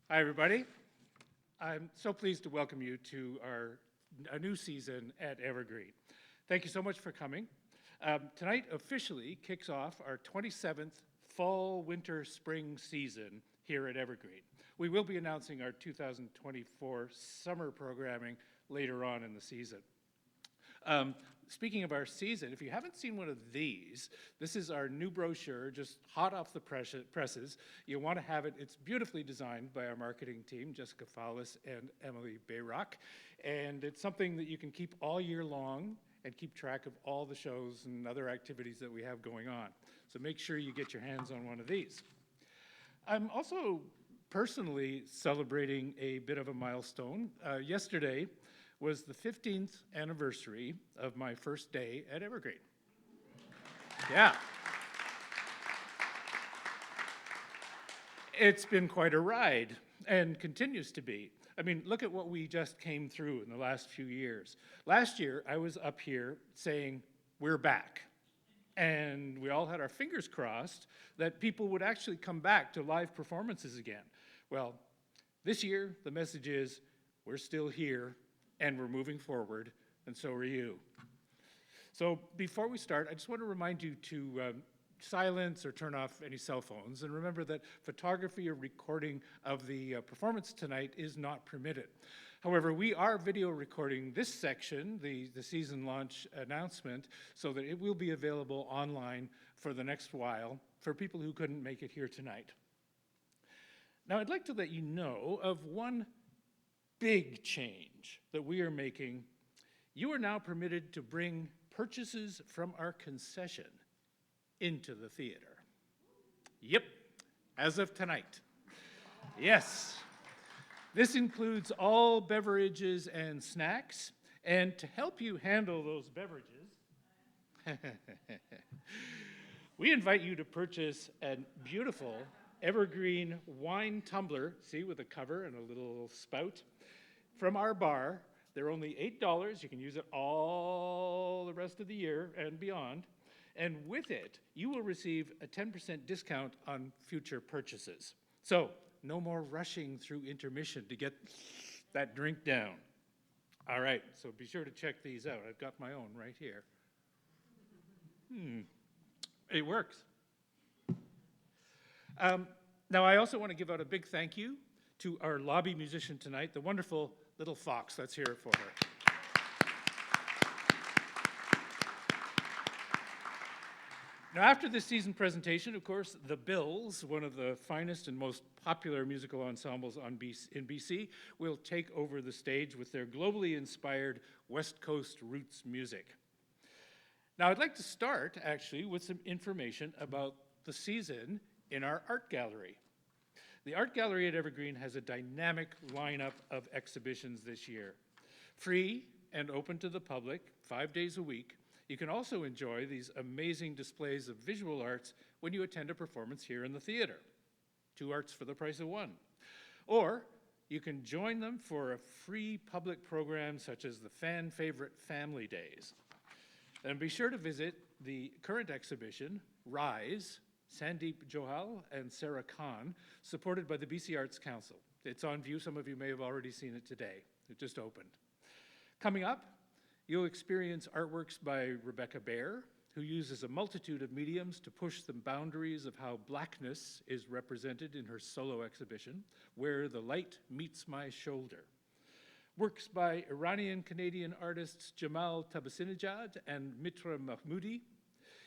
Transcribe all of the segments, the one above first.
Hi, everybody. I'm so pleased to welcome you to a new season at Evergreen. Thank you so much for coming. Tonight officially kicks off our 27th fall, winter, spring season here at Evergreen. We will be announcing our 2024 summer programming later on in the season. Speaking of our season, if you haven't seen one of these, this is our new brochure, just hot off the presses. You want to have it. It's beautifully designed by our marketing team, Jessica Fowlis and Emily Bayrock. And it's something that you can keep all year long and keep track of all the shows and other activities that we have going on. So make sure you get your hands on one of these. I'm also personally celebrating a bit of a milestone. Yesterday was the 15th anniversary of my first day at Evergreen. Yeah. It's been quite a ride and continues to be. I mean, look at what we just came through in the last few years. Last year, I was up here saying, we're back. And we all had our fingers crossed that people would actually come back to live performances again. Well, this year, the message is, we're still here, and we're moving forward, and so are you. So before we start, I just want to remind you to silence or turn off any cell phones, and remember that photography or recording of the performance tonight is not permitted. However, we are video recording this section, the season launch announcement, so that it will be available online for the next while for people who couldn't make it here tonight. Now, I'd like to let you know of one big change that we are making. You are now permitted to bring purchases from our concession into the theater. Yep, as of tonight. Yes. This includes all beverages and snacks, and to help you handle those beverages, we invite you to purchase a beautiful Evergreen wine tumbler, see, with a cover and a little spout, from our bar. They're only $8. You can use it all the rest of the year and beyond. And with it, you will receive a 10% discount on future purchases. So no more rushing through intermission to get that drink down. All right, so be sure to check these out. I've got my own right here. It works. Now, I also want to give out a big thank you to our lobby musician tonight, the wonderful Little Fox. Let's hear it for her. Now, after this season presentation, of course, the Bills, one of the finest and most popular musical ensembles in BC, will take over the stage with their globally inspired West Coast roots music. Now, I'd like to start, actually, with some information about the season in our art gallery. The art gallery at Evergreen has a dynamic lineup of exhibitions this year. Free and open to the public, 5 days a week, you can also enjoy these amazing displays of visual arts when you attend a performance here in the theater. 2 arts for the price of 1. Or you can join them for a free public program such as the fan favorite Family Days. And be sure to visit the current exhibition, Rise, Sandeep Johal and Sarah Khan, supported by the BC Arts Council. It's on view. Some of you may have already seen it today. It just opened. Coming up, you'll experience artworks by Rebecca Baer, who uses a multitude of mediums to push the boundaries of how Blackness is represented in her solo exhibition, Where the Light Meets My Shoulder. Works by Iranian-Canadian artists Jamal Tabasinejad and Mitra Mahmoudi,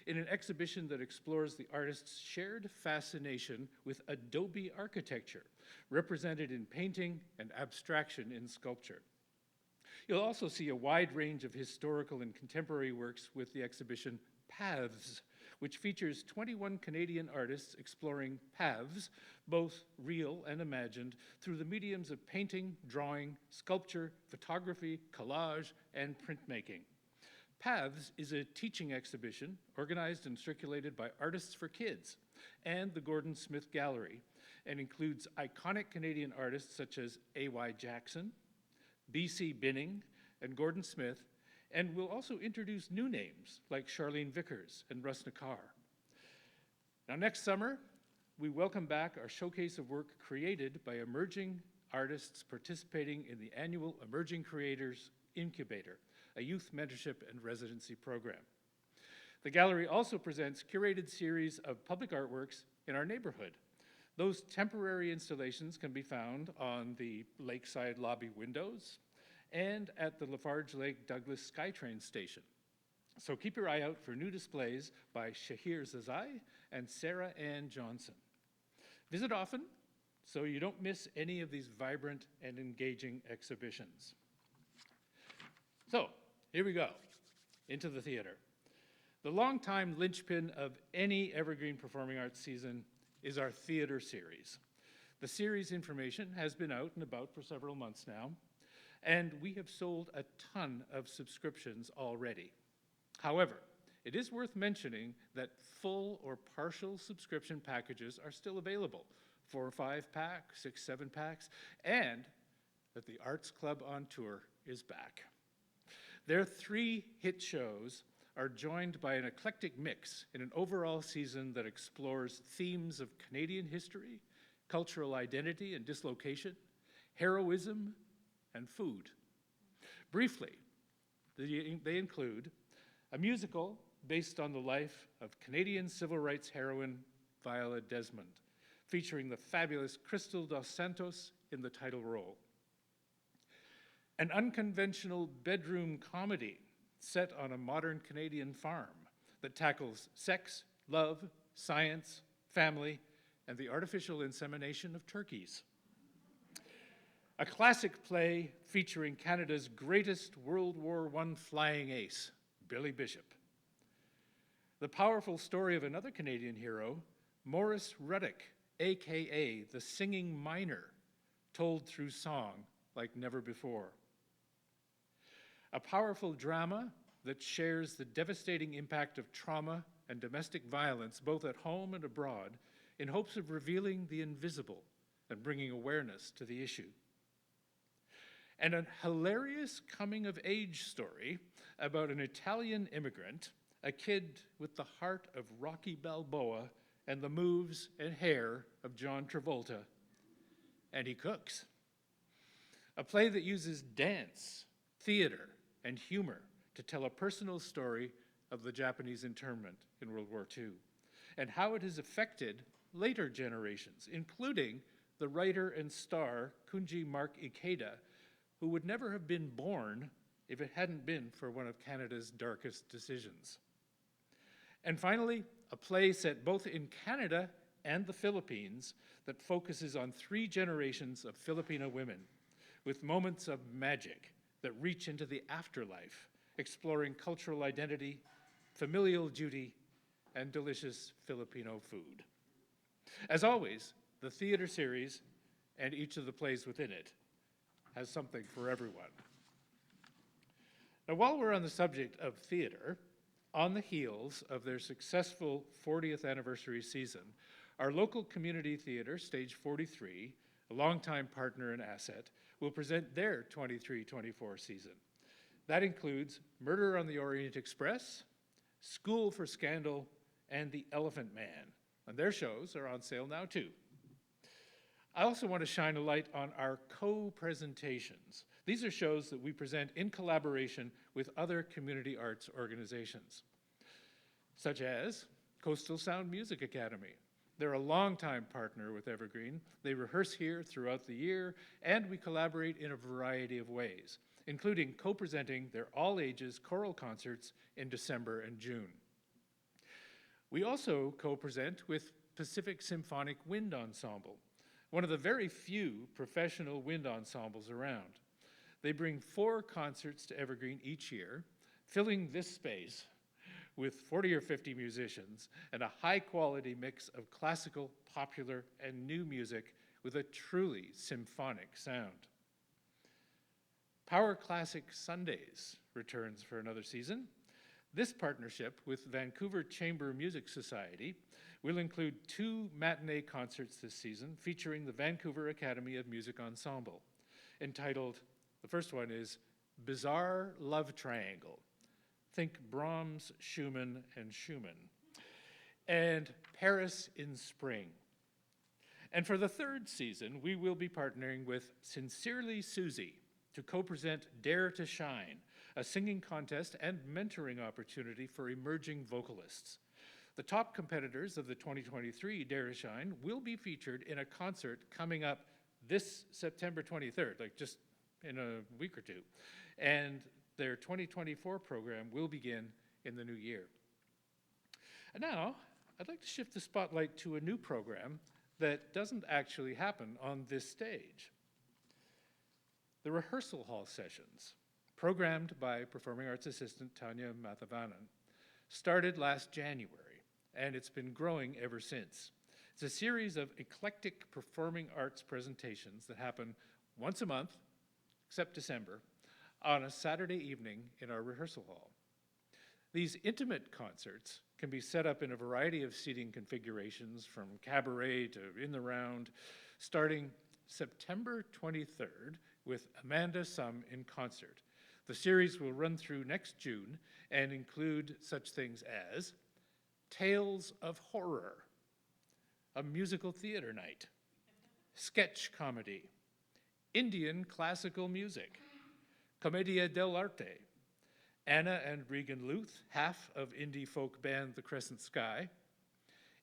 in an exhibition that explores the artist's shared fascination with Adobe architecture, represented in painting and abstraction in sculpture. You'll also see a wide range of historical and contemporary works with the exhibition Paths, which features 21 Canadian artists exploring paths, both real and imagined, through the mediums of painting, drawing, sculpture, photography, collage, and printmaking. Paths is a teaching exhibition organized and circulated by Artists for Kids and the Gordon Smith Gallery, and includes iconic Canadian artists such as A.Y. Jackson, B.C. Binning, and Gordon Smith, and will also introduce new names like Charlene Vickers and Russ Nakar. Now, next summer, we welcome back our showcase of work created by emerging artists participating in the annual Emerging Creators Incubator, a youth mentorship and residency program. The gallery also presents curated series of public artworks in our neighborhood. Those temporary installations can be found on the lakeside lobby windows and at the Lafarge Lake Douglas SkyTrain station. So keep your eye out for new displays by Shahir Zazai and Sarah Ann Johnson. Visit often so you don't miss any of these vibrant and engaging exhibitions. So here we go, into the theater. The longtime linchpin of any Evergreen Performing Arts season is our theater series. The series information has been out and about for several months now, and we have sold a ton of subscriptions already. However, it is worth mentioning that full or partial subscription packages are still available, 4 or 5-pack, 6, 7-packs, and that the Arts Club on Tour is back. Their 3 hit shows are joined by an eclectic mix in an overall season that explores themes of Canadian history, cultural identity and dislocation, heroism, and food. Briefly, they include a musical based on the life of Canadian civil rights heroine Viola Desmond, featuring the fabulous Crystal Dos Santos in the title role. An unconventional bedroom comedy set on a modern Canadian farm that tackles sex, love, science, family, and the artificial insemination of turkeys. A classic play featuring Canada's greatest World War I flying ace, Billy Bishop. The powerful story of another Canadian hero, Morris Ruddick, AKA the Singing Miner, told through song like never before. A powerful drama that shares the devastating impact of trauma and domestic violence, both at home and abroad, in hopes of revealing the invisible and bringing awareness to the issue. And a hilarious coming-of-age story about an Italian immigrant, a kid with the heart of Rocky Balboa and the moves and hair of John Travolta, and he cooks. A play that uses dance, theater, and humor to tell a personal story of the Japanese internment in World War II and how it has affected later generations, including the writer and star Kunji Mark Ikeda, who would never have been born if it hadn't been for one of Canada's darkest decisions. And finally, a play set both in Canada and the Philippines that focuses on 3 generations of Filipino women with moments of magic that reach into the afterlife, exploring cultural identity, familial duty, and delicious Filipino food. As always, the theater series and each of the plays within it has something for everyone. Now, while we're on the subject of theater, on the heels of their successful 40th anniversary season, our local community theater, Stage 43, a longtime partner and asset, will present their 23-24 season. That includes Murder on the Orient Express, School for Scandal, and The Elephant Man. And their shows are on sale now too. I also want to shine a light on our co-presentations. These are shows that we present in collaboration with other community arts organizations, such as Coastal Sound Music Academy. They're a longtime partner with Evergreen. They rehearse here throughout the year, and we collaborate in a variety of ways, including co-presenting their all-ages choral concerts in December and June. We also co-present with Pacific Symphonic Wind Ensemble, one of the very few professional wind ensembles around. They bring 4 concerts to Evergreen each year, filling this space with 40 or 50 musicians and a high-quality mix of classical, popular, and new music with a truly symphonic sound. Power Classic Sundays returns for another season. This partnership with Vancouver Chamber Music Society will include 2 matinee concerts this season featuring the Vancouver Academy of Music Ensemble, entitled, the first one is Bizarre Love Triangle. Think Brahms, Schumann, and Schumann. And Paris in Spring, And for the third season, we will be partnering with Sincerely Susie to co-present Dare to Shine, a singing contest and mentoring opportunity for emerging vocalists. The top competitors of the 2023 Dare to Shine will be featured in a concert coming up this September 23rd, like just in a week or two. And their 2024 program will begin in the new year. And now, I'd like to shift the spotlight to a new program that doesn't actually happen on this stage. The rehearsal hall sessions, programmed by performing arts assistant Tanya Mathavanan, started last January, and it's been growing ever since. It's a series of eclectic performing arts presentations that happen once a month, except December, on a Saturday evening in our rehearsal hall. These intimate concerts can be set up in a variety of seating configurations, from cabaret to in the round, starting September 23rd with Amanda Sum in concert. The series will run through next June and include such things as Tales of Horror, a musical theater night, sketch comedy, Indian classical music, Commedia dell'arte, Anna and Regan Luth, half of indie folk band The Crescent Sky,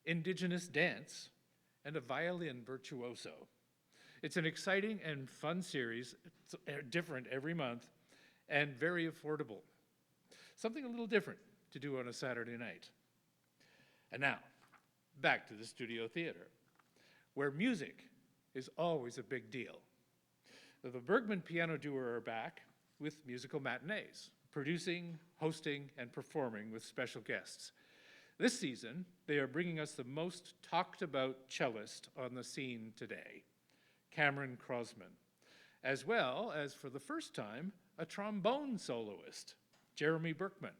Indigenous dance, and a violin virtuoso. It's an exciting and fun series. It's different every month and very affordable. Something a little different to do on a Saturday night. And now, back to the studio theater, where music is always a big deal. The Bergman Piano Duo are back with musical matinees, producing, hosting, and performing with special guests. This season, they are bringing us the most talked about cellist on the scene today, Cameron Crosman, as well as, for the first time, a trombone soloist, Jeremy Berkman.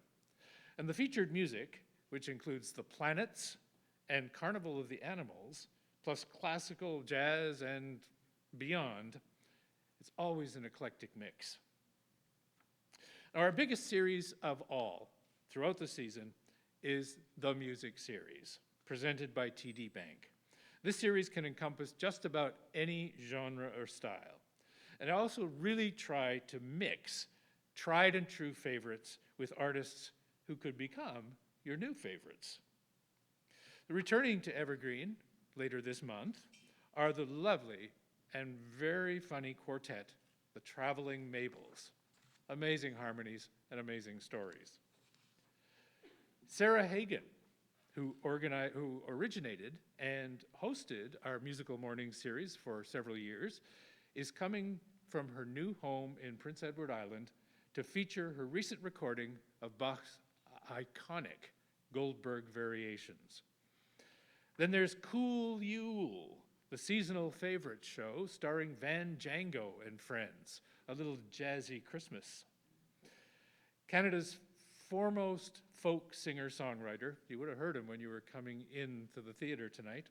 And the featured music, which includes The Planets and Carnival of the Animals, plus classical, jazz, and beyond, it's always an eclectic mix. Our biggest series of all throughout the season is the Music Series, presented by TD Bank. This series can encompass just about any genre or style. And I also really try to mix tried and true favorites with artists who could become your new favorites. Returning to Evergreen later this month are the lovely and very funny quartet, the Traveling Mabels. Amazing harmonies and amazing stories. Sarah Hagen, who originated and hosted our Musical Morning series for several years, is coming from her new home in Prince Edward Island to feature her recent recording of Bach's iconic Goldberg Variations. Then there's Cool Yule, the seasonal favorite show starring Van Django and friends, a little jazzy Christmas. Canada's foremost folk singer-songwriter, you would have heard him when you were coming into the theater tonight,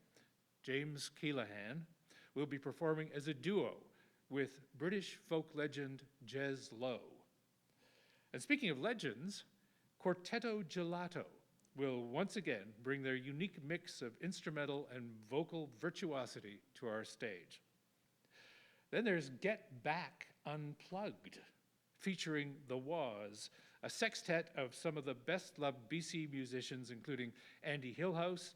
James Keelahan, will be performing as a duo with British folk legend Jez Lowe. And speaking of legends, Quartetto Gelato will once again bring their unique mix of instrumental and vocal virtuosity to our stage. Then there's Get Back Unplugged, featuring The Waz, a sextet of some of the best-loved BC musicians, including Andy Hillhouse,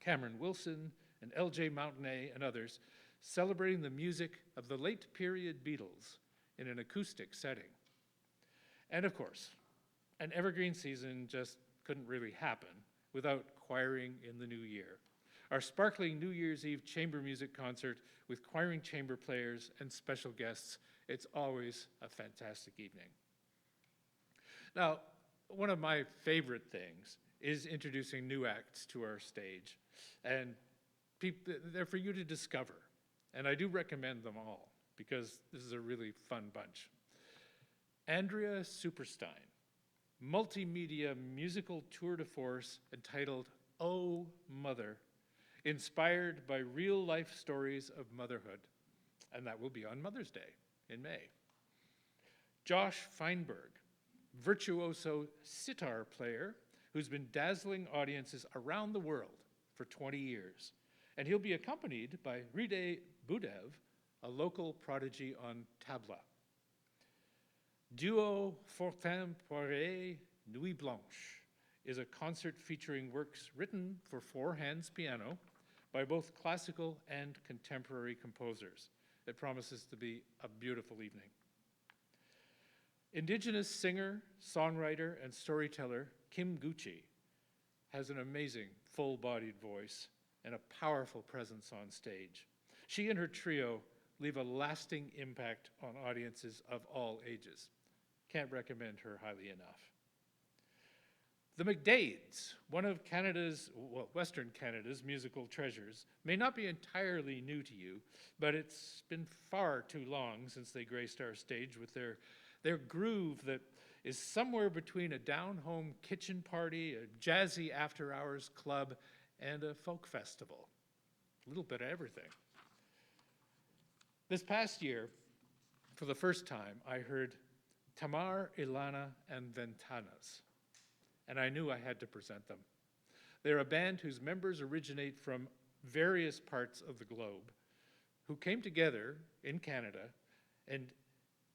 Cameron Wilson, and L.J. Mountainay, and others, celebrating the music of the late-period Beatles in an acoustic setting. And of course, an Evergreen season just couldn't really happen without choiring in the new year. Our sparkling New Year's Eve chamber music concert with choiring chamber players and special guests, it's always a fantastic evening. Now, one of my favorite things is introducing new acts to our stage, and they're for you to discover. And I do recommend them all because this is a really fun bunch. Andrea Superstein, multimedia musical tour de force entitled Oh Mother, inspired by real-life stories of motherhood. And that will be on Mother's Day in May. Josh Feinberg, virtuoso sitar player who's been dazzling audiences around the world for 20 years and he'll be accompanied by Ride Budev, a local prodigy on tabla. Duo Fortin Poiret Nuit Blanche is a concert featuring works written for four-hands piano by both classical and contemporary composers. It promises to be a beautiful evening. Indigenous singer, songwriter, and storyteller Kim Gucci has an amazing full-bodied voice and a powerful presence on stage. She and her trio leave a lasting impact on audiences of all ages. Can't recommend her highly enough. The McDades, one of Western Canada's musical treasures, may not be entirely new to you, but it's been far too long since they graced our stage with their groove that is somewhere between a down-home kitchen party, a jazzy after-hours club, and a folk festival. A little bit of everything. This past year, for the first time, I heard Tamar, Ilana, and Ventanas, and I knew I had to present them. They're a band whose members originate from various parts of the globe, who came together in Canada and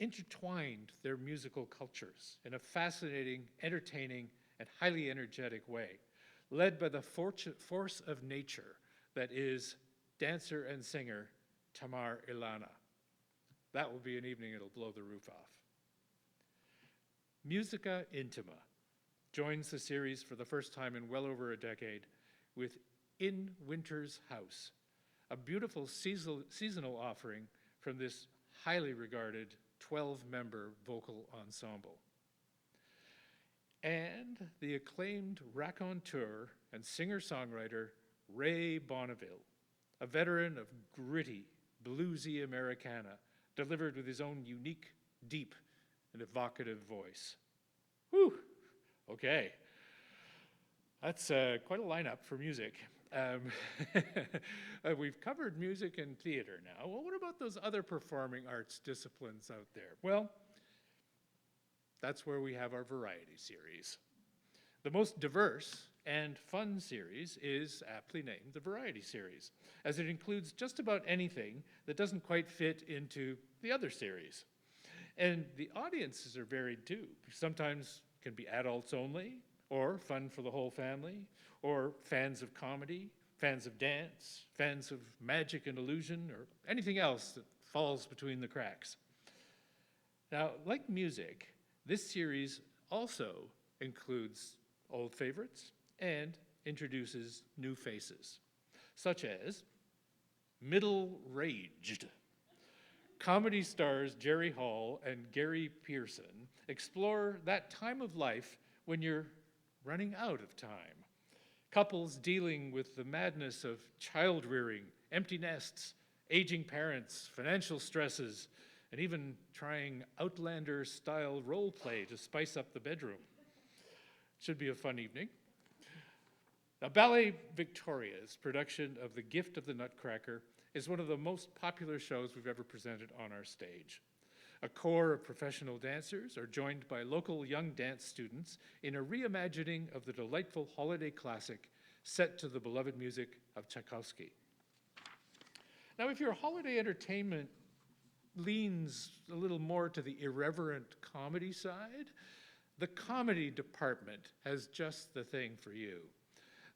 intertwined their musical cultures in a fascinating, entertaining, and highly energetic way, led by the force of nature that is dancer and singer Tamar Ilana. That will be an evening it'll blow the roof off. Musica Intima joins the series for the first time in well over a decade with In Winter's House, a beautiful seasonal offering from this highly regarded 12-member vocal ensemble. And the acclaimed raconteur and singer-songwriter Ray Bonneville, a veteran of gritty, bluesy Americana, delivered with his own unique, deep, and evocative voice. Whew, okay. That's quite a lineup for music. We've covered music and theater now. Well, what about those other performing arts disciplines out there? Well, that's where we have our variety series. The most diverse and fun series is aptly named the Variety Series, as it includes just about anything that doesn't quite fit into the other series. And the audiences are varied too. Sometimes can be adults only, or fun for the whole family, or fans of comedy, fans of dance, fans of magic and illusion, or anything else that falls between the cracks. Now, like music, this series also includes old favorites and introduces new faces, such as Middle-Raged. Comedy stars Jerry Hall and Gary Pearson explore that time of life when you're running out of time. Couples dealing with the madness of child rearing, empty nests, aging parents, financial stresses, and even trying Outlander-style role play to spice up the bedroom. Should be a fun evening. Now, Ballet Victoria's production of The Gift of the Nutcracker is one of the most popular shows we've ever presented on our stage. A core of professional dancers are joined by local young dance students in a reimagining of the delightful holiday classic set to the beloved music of Tchaikovsky. Now, if your holiday entertainment leans a little more to the irreverent comedy side, the comedy department has just the thing for you.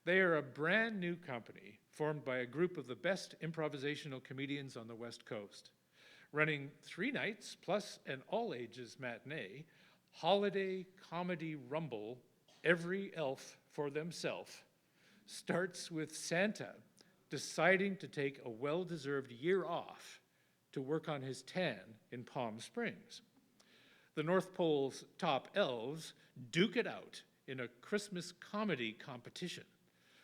They are a brand new company formed by a group of the best improvisational comedians on the West Coast. Running 3 nights plus an all-ages matinee, Holiday Comedy Rumble, Every Elf for Themselves, starts with Santa deciding to take a well-deserved year off to work on his tan in Palm Springs. The North Pole's top elves duke it out in a Christmas comedy competition.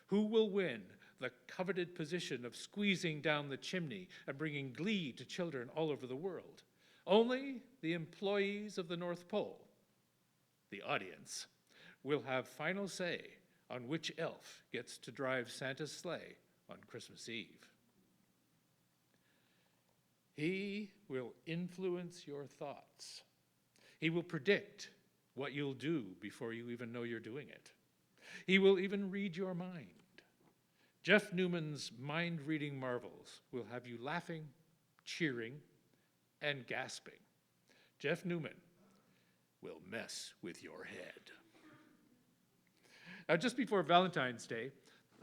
Who will win the coveted position of squeezing down the chimney and bringing glee to children all over the world? Only the employees of the North Pole, the audience, will have final say on which elf gets to drive Santa's sleigh on Christmas Eve. He will influence your thoughts. He will predict what you'll do before you even know you're doing it. He will even read your mind. Jeff Newman's mind-reading marvels will have you laughing, cheering, and gasping. Jeff Newman will mess with your head. Now, just before Valentine's Day,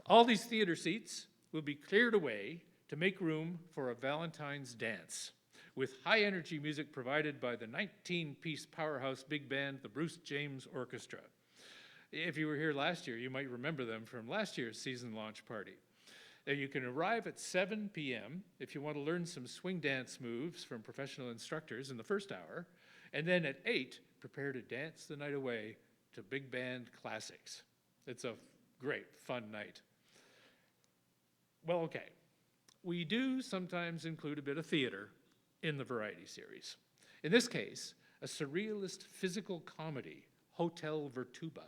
all these theater seats will be cleared away to make room for a Valentine's dance, with high-energy music provided by the 19-piece powerhouse big band, the Bruce James Orchestra. If you were here last year, you might remember them from last year's season launch party. Now, you can arrive at 7 p.m. if you want to learn some swing dance moves from professional instructors in the first hour, and then at 8, prepare to dance the night away to big band classics. It's a great, fun night. Well, okay, we do sometimes include a bit of theater in the variety series. In this case, a surrealist physical comedy, Hotel Vertuba,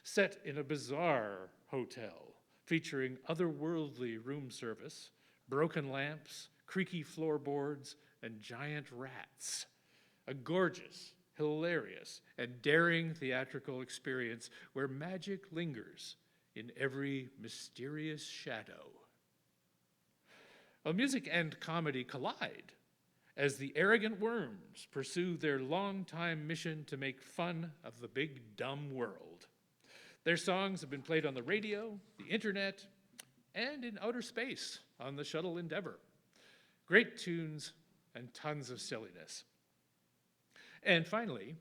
set in a bizarre hotel featuring otherworldly room service, broken lamps, creaky floorboards, and giant rats. A gorgeous, hilarious, and daring theatrical experience where magic lingers in every mysterious shadow. Well, music and comedy collide as the arrogant worms pursue their long-time mission to make fun of the big, dumb world. Their songs have been played on the radio, the internet, and in outer space on the shuttle Endeavour. Great tunes and tons of silliness. And finally,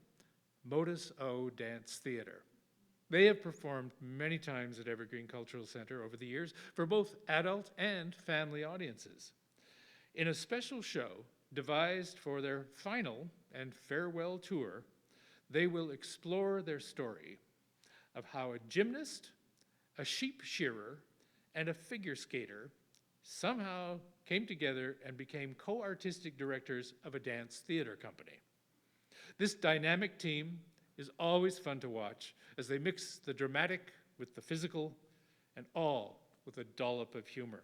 Modus O Dance Theatre. They have performed many times at Evergreen Cultural Centre over the years for both adult and family audiences. In a special show devised for their final and farewell tour, they will explore their story of how a gymnast, a sheep shearer, and a figure skater somehow came together and became co-artistic directors of a dance theater company. This dynamic team is always fun to watch as they mix the dramatic with the physical, and all with a dollop of humor.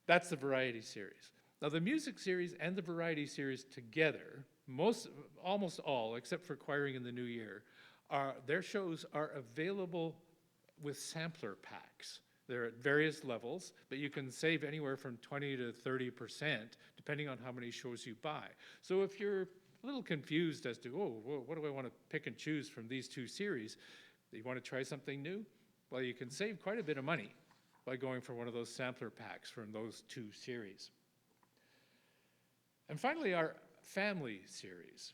That's the variety series. Now, the music series and the variety series together, almost all, except for Choiring in the New Year, their shows are available with sampler packs. They're at various levels, but you can save anywhere from 20 to 30%, depending on how many shows you buy. So if you're a little confused as to, what do I want to pick and choose from these two series? You want to try something new? Well, you can save quite a bit of money by going for one of those sampler packs from those two series. And finally, our family series.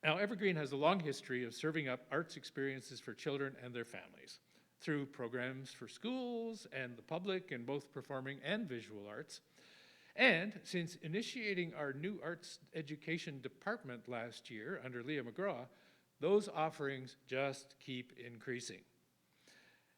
Now, Evergreen has a long history of serving up arts experiences for children and their families through programs for schools and the public in both performing and visual arts. And since initiating our new arts education department last year under Leah McGraw, those offerings just keep increasing.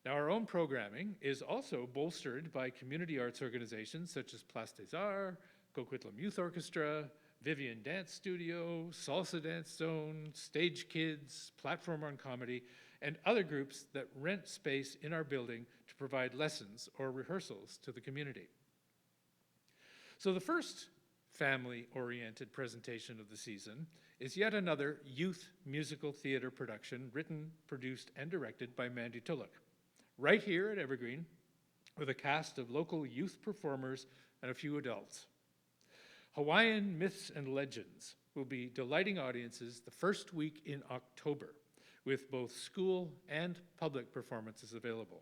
Now, our own programming is also bolstered by community arts organizations such as Place des Arts, Coquitlam Youth Orchestra, Vivian Dance Studio, Salsa Dance Zone, Stage Kids, Platform on Comedy, and other groups that rent space in our building to provide lessons or rehearsals to the community. So the first family-oriented presentation of the season is yet another youth musical theater production written, produced, and directed by Mandy Tulloch, right here at Evergreen, with a cast of local youth performers and a few adults. Hawaiian Myths and Legends will be delighting audiences the first week in October, with both school and public performances available.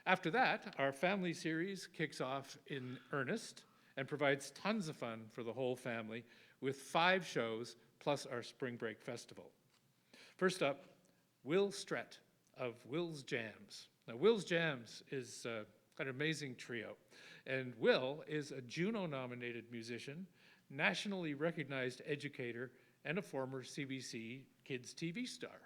After that, our family series kicks off in earnest and provides tons of fun for the whole family with 5 shows plus our Spring Break Festival. First up, Will Strett of Will's Jams. Now, Will's Jams is an amazing trio, and Will is a Juno-nominated musician, nationally recognized educator, and a former CBC Kids TV star.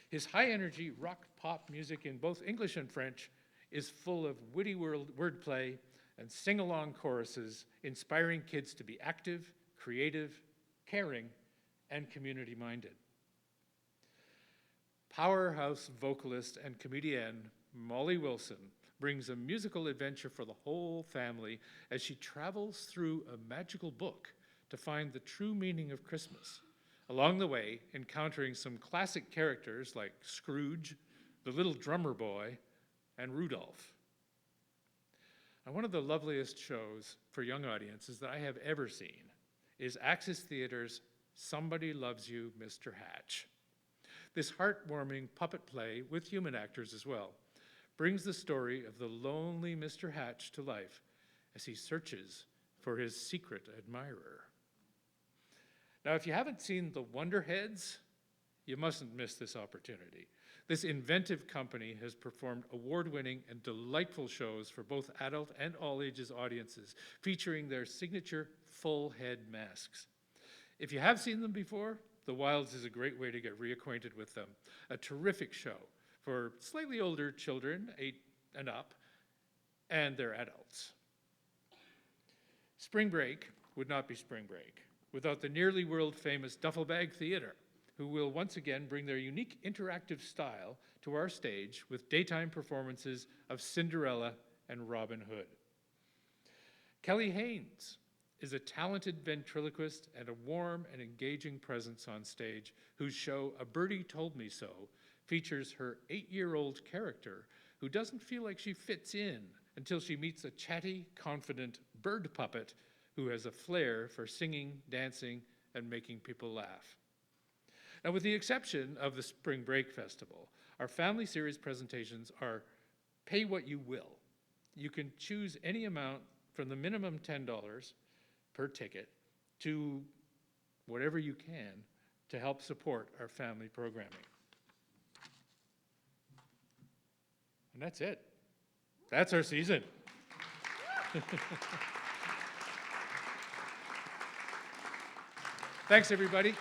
His high-energy rock-pop music in both English and French is full of witty wordplay and sing-along choruses, inspiring kids to be active, creative, caring, and community-minded. Powerhouse vocalist and comedienne Molly Wilson brings a musical adventure for the whole family as she travels through a magical book to find the true meaning of Christmas. Along the way, encountering some classic characters like Scrooge, the Little Drummer Boy, and Rudolph. And one of the loveliest shows for young audiences that I have ever seen is Axis Theater's Somebody Loves You, Mr. Hatch. This heartwarming puppet play, with human actors as well, brings the story of the lonely Mr. Hatch to life as he searches for his secret admirer. Now, if you haven't seen The Wonderheads, you mustn't miss this opportunity. This inventive company has performed award-winning and delightful shows for both adult and all-ages audiences, featuring their signature full-head masks. If you have seen them before, The Wilds is a great way to get reacquainted with them. A terrific show for slightly older children, 8 and up, and their adults. Spring Break would not be Spring Break without the nearly world-famous Duffel Bag Theater, who will once again bring their unique interactive style to our stage with daytime performances of Cinderella and Robin Hood. Kelly Haynes is a talented ventriloquist and a warm and engaging presence on stage whose show A Birdie Told Me So features her 8-year-old character who doesn't feel like she fits in until she meets a chatty, confident bird puppet who has a flair for singing, dancing, and making people laugh. Now, with the exception of the Spring Break Festival, our family series presentations are pay what you will. You can choose any amount from the minimum $10 per ticket to whatever you can to help support our family programming. And that's it. That's our season. Thanks, everybody.